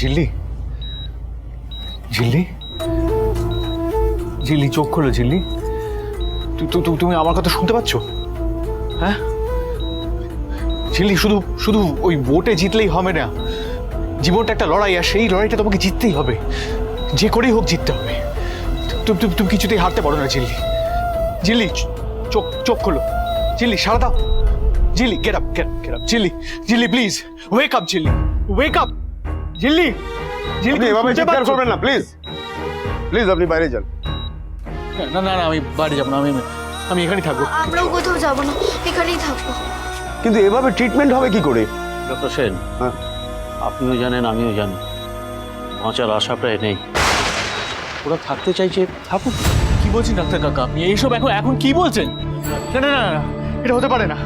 ঝিল্লি, ঝিল্লি, ঝিল্লি, চোখ খোলো ঝিল্লি। তুমি আমার কথা শুনতে পাচ্ছ? হ্যাঁ ঝিল্লি, শুধু শুধু ওই ভোটে জিতলেই হবে না। জীবনটা একটা লড়াই, আর সেই লড়াইটা তোমাকে জিততেই হবে, যে করেই হোক জিততে হবে। তুমি কিছুতেই হারতে পারো না ঝিল্লি। ঝিল্লি, চোখ চোখ খোলো। ঝিল্লি, সারা দাও। ঝিল্লি, গেট আপ, গেট আপ। ঝিল্লি, ঝিল্লি, প্লিজ ওয়েক আপ। ঝিল্লি, ওয়েক আপ। ঝিল্লি, আপনি এভাবে চিৎকার করবেন না, প্লিজ প্লিজ, আপনি বাইরে যান। না না না, আমি বাড়ি যাবো না, আমি এখানেই থাকবো। আমরাও কোথাও যাবো না, এখানেই থাকবো। কিন্তু এভাবে ট্রিটমেন্ট হবে কি করে? ডক্টর সেন, হ্যাঁ, আপনিও জানেন আমিও জানি বাঁচার আশা প্রায় নেই। ওরা থাকতে চাইছে, থাকুক। কি বলছেন ডাক্তার কাকা? আপনি এইসব এখন কি বলছেন? না না না না, এটা হতে পারে না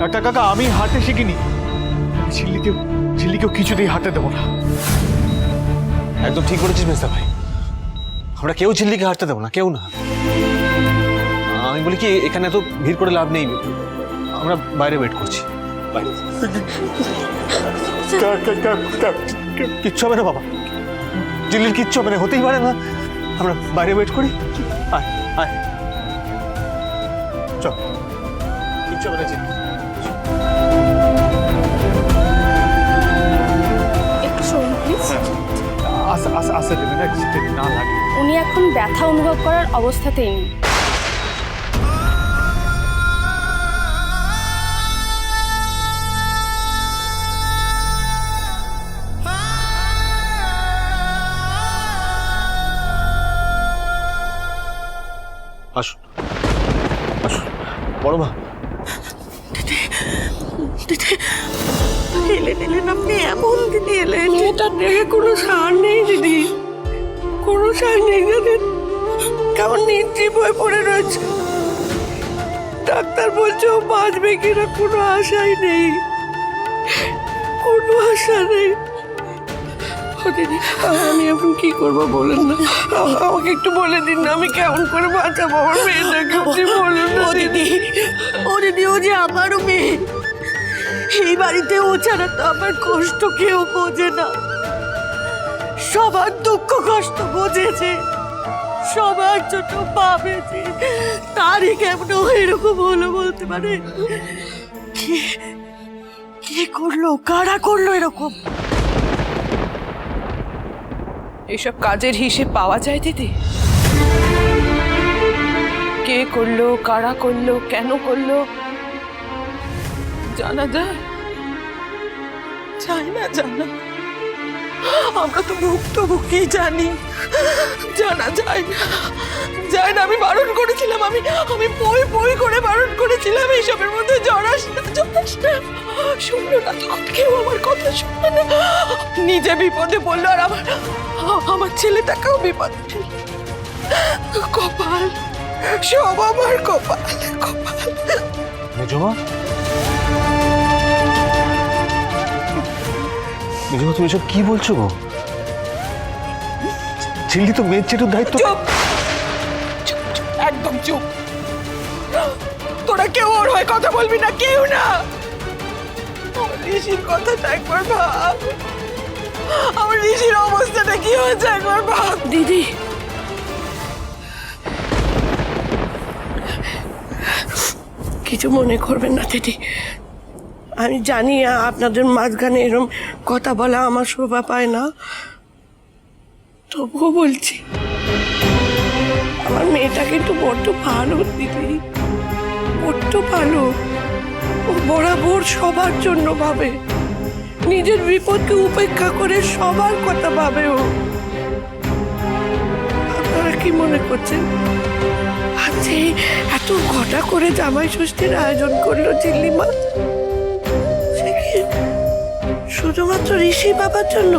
ডাক্তার কাকা। আমি হাঁটতে শিখিনি। ঝিল্লিকেও কিছুতেই হাঁটতে দেবো না। একদম ঠিক বলেছিস মেস্তা ভাই, আমরা কেউ ঝিল্লিকে হাঁটতে দেবো না, কেউ না। আমি বলি কি, এখানে এত ভিড় করে লাভ নেই, আমরা বাইরে ওয়েট করছি। বাইরে কিচ্ছু হবে না বাবা, ঝিল্লির কিচ্ছু হবে না, হতেই পারে না। আমরা বাইরে ওয়েট করি। আয় আয়, চল, কিচ্ছু হবে না ঝিল্লি। একটু শুনুন প্লিজ। আস্তে দেবে না, যেতে না লাগে। উনি এখন ব্যথা অনুভব করার অবস্থাতেই নেই। আসুন আসুন বড় মা। এলেন আপনি, এমন দিদি এলেন, মেয়েটার দেহে কোনো সার নেই দিদি, কোনো সার নেই জানেন, কেমন নির্জীব হয়ে পড়ে রয়েছে। ডাক্তার বলছে ও বাঁচবে কিনা কোনো আশাই নেই, কোনো আশা নেই। ও দিদি, আমি এখন কি করবো বলেন না, আমাকে একটু বলে দিন না, আমি কেমন করে বাঁচাবো আমার মেয়েটাকে, আপনি বলুন না দিদি। ও দিদি, ও যে আমারও মেয়ে, এই বাড়িতে ও ছাড়া তো আমার কষ্ট কেউ বোঝে না। সবার দুঃখ কষ্ট বোঝেছে, সবার জন্য ভাবেছে, তারই কেমন এরকম হলো বলতে পারে? কে করলো, কারা করলো এরকম? এসব কাজের হিসেব পাওয়া যায় দিদি? কে করলো, কারা করলো, কেন করলো জানা যায়? চাই না জানা, আমরা তো ভুক্তভোগী, জানি, জানা যায় না, যায় না। আমি বারণ করেছিলাম, আমি বই করে বারণ করেছিলাম এইসবের মধ্যে জড়াস না। শুনলো না, তখন কেউ আমার কথা শুনলো না, নিজে বিপদে পড়লো, আর আমার ছেলেটাকেও বিপদে ফেললো। কপাল, সব আমার কপাল, কপাল। মেজমা, মেজমা, তুমি এসব কি বলছো গো? ঝিল্লি তো মেয়ের চেয়ে দায়িত্ব। চুপ, একদম চুপ। তোরা কেউ ওর হয়ে কথা বলবি না, কেউ না। আমার ঋষির কথাটা একবার ভাব, আমার ঋষির অবস্থাটা কি হয়েছে একবার ভাব। দিদি, কিছু মনে করবেন না দিদি, আমি জানি আপনাদের মাঝখানে এরকম কথা বলা আমার শোভা পায় না, তবুও বলছি, আমার মেয়েটা কিন্তু বড্ড ভালো দিদি, বড্ড ভালো। ও বরাবর সবার জন্য ভাবে, নিজের বিপদকে উপেক্ষা করে সবার কথা ভাবে ও। আপনারা কি মনে করছেন আজকে এত ঘটা করে জামাই ষষ্ঠীর আয়োজন করলো ঝিল্লিমা? সে কি শুধুমাত্র ঋষি বাবার জন্য?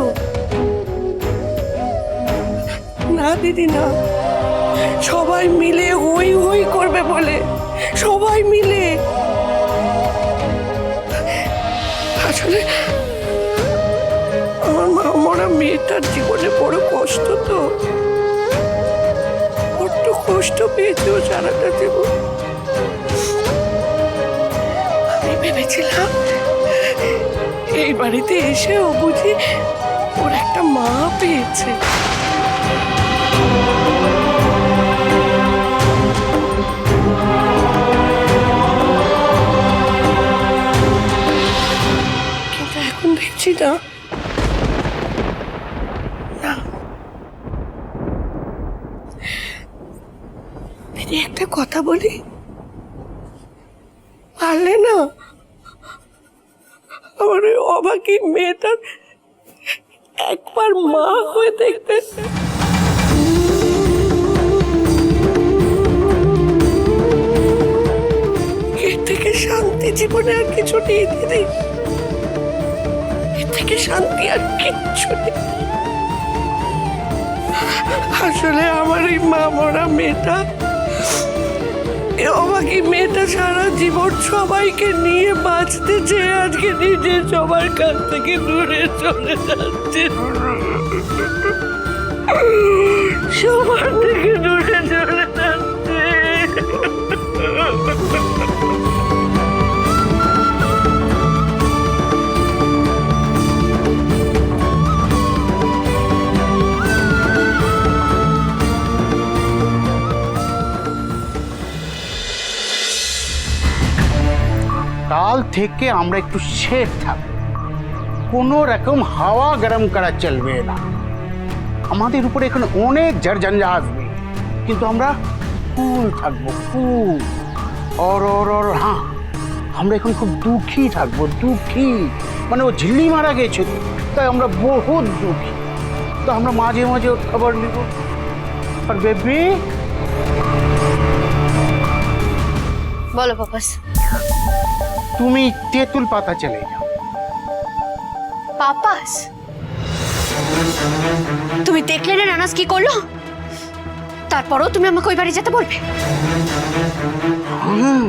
না দিদি না, সবাই মিলে হই হই করবে বলে, সবাই মিলে। আসলে আমার মা মরা মেয়েটার জীবনে বড় কষ্ট, তো বড্ড কষ্ট পেয়েছে ও সারাটা জীবন। আমি ভেবেছিলাম এই বাড়িতে এসে ও বুঝি ওর একটা মা পেয়েছে। কিন্তু এখন দেখছি না, দিদি একটা কথা বলি, পারলে না আমার ওই অবাকি মেয়েটার একবার মা হয়ে দেখতে। এর থেকে শান্তি জীবনে আর কিছু নেই দিদি, এর থেকে শান্তি আর কিচ্ছু নেই। আসলে আমার এই মা মরা মেয়েটা, এই অবাকি মেয়েটা সারা জীবন সবাইকে নিয়ে বাঁচতে চেয়ে আজকে নিজে সবার কাছ থেকে দূরে চলে যাচ্ছে, সবার থেকে দূরে চলে যাচ্ছে। কাল থেকে আমরা একটু সেফ থাকবো, কোনো রকম হাওয়া গরম করা চলবে না। আমাদের উপরে এখানে অনেক ঝড়ঝঞ্ঝা আসবে, কিন্তু আমরা কুল থাকবো, কুল। और হ্যাঁ, আমরা এখন খুব দুঃখী থাকবো, দুঃখী। মানে ও ঝিল্লি মারা গেছে, তাই আমরা বহুত দুঃখী। তো আমরা মাঝে মাঝে ওর খবর নিব। আর বেবি, বলো পাপাস। তুমি তেঁতুল পাতা চলে যাও। পাপাস, তুমি দেখলে না নানাস কি করলো? তারপরও তুমি আমাকে ওই বাড়ি যেতে বলবে? হ্যাঁ,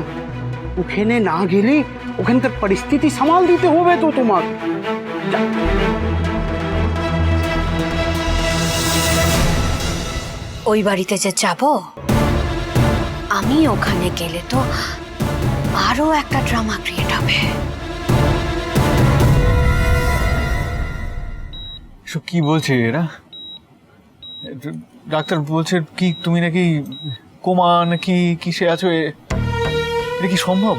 ওখানে না গেলে ওখানকার পরিস্থিতি সামাল দিতে হবে তো তোমার। ওই বাড়িতে যে যাব, আমি ওখানে গেলে তো আরো একটা ড্রামা ক্রিয়েট হবে। সব কি বলছে এরা? ডাক্তার বলছে কি তুমি নাকি কোমা নাকি কিসে আছো? এটা কি সম্ভব?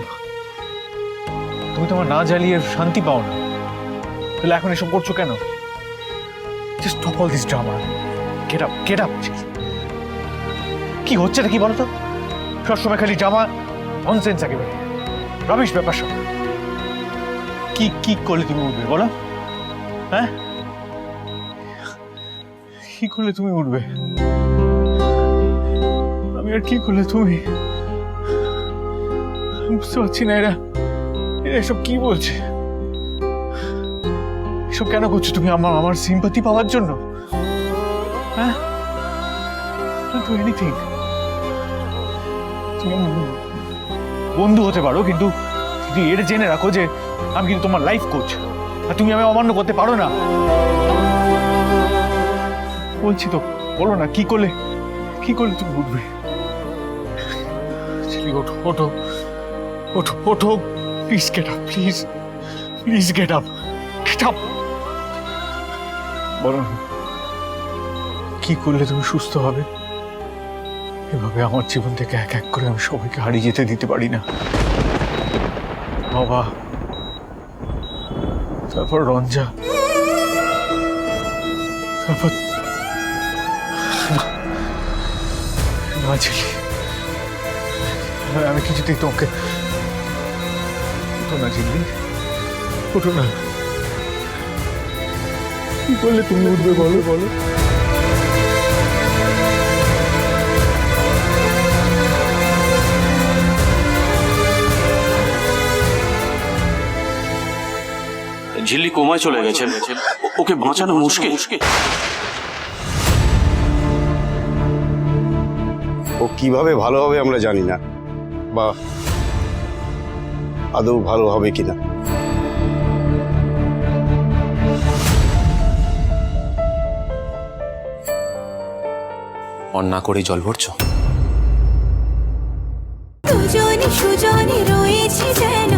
তুমি তোমার না জ্বালিয়ে শান্তি পাও না, তাহলে এখন এসব করছো কেন? Just stop all this drama, get up, get up. কি হচ্ছে এটা কি বলো তো? সবসময় খালি ড্রামা, ননসেন্স, একেবারে রবিশ ব্যাপার সব। কি কি করলে তুমি উঠবে বলো? হ্যাঁ, কি করলে তুমি উঠবে? আমি আর কি করলে তুমি? বুঝতে পারছি না এরা এসব কি বলছে। এসব কেন করছো তুমি? আমার সিম্পাথি পাওয়ার জন্য? হ্যাঁ, ডু এনিথিং। তুমি বন্ধু হতে পারো, কিন্তু এটা জেনে রাখো যে আমি কিন্তু তোমার লাইফ কোচ, আর তুমি আমি অমান্য করতে পারো না। বলছি তো, বলো না কি করলে তুমি উঠবে? ওঠো ওঠো ওঠো ওঠো, please get up, please please get up, get up. বলো না কি করলে তুমি সুস্থ হবে? এভাবে আমার জীবন থেকে এক এক করে আমি সবাইকে হারিয়ে যেতে দিতে পারি না। বাবা, তারপর রঞ্জা, তারপর না ঝিলি। আমি কিছুতেই তোমাকে, উঠো না ঝিলি, উঠো না। কি করলে তুমি উঠবে বলো বলো? ঝিল্লি কোমায় চলে গেছে, ওকে বাঁচানো মুশকিল। ও কিভাবে ভালো হবে আমরা জানি না, বা আদৌ ভালো হবে কিনা। অন্না করে জল ভরছো? দুজনে সুজনে রয়েছে যেন